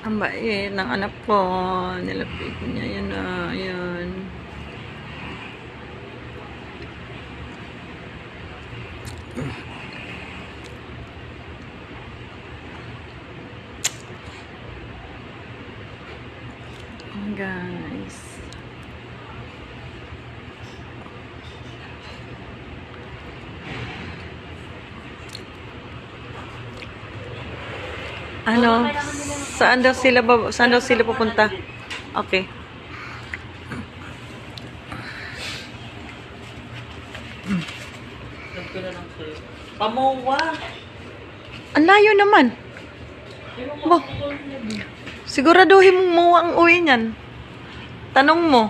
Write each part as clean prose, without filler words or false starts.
Ang bait ng anak ko. Nilapit niya. Yan na. Ayan. Guys. Ano? Saan daw sila pupunta? Okay. Pamuwa. Ang layo naman. Bo. Siguraduhin mo ang uwi niyan. Tanong mo.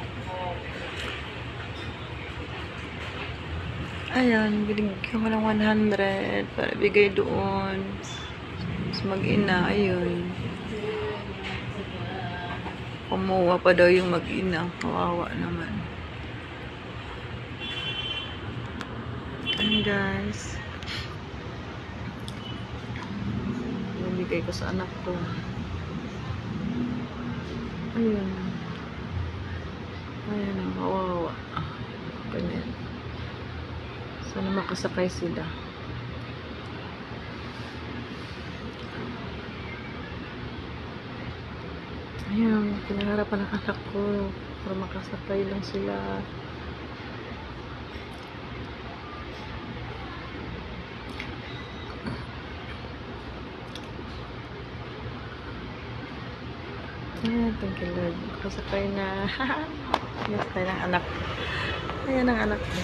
Ayan, binigyan ko ng 100 para bigay doon. Mas mag-ina, ayun. Kumuha pa daw yung mag-ina. Kawawa naman. Ayan guys. Bigay ko sa anak ko. Ayun. Ayun ang kawawa. Ganyan. Sana makasakay sila. Ayun, pinaharapan ng anak ko para makasakay lang sila. Ayan, thank you Lord. Makasakay na. Yes, tayo ng anak. Ayan ang anak ko.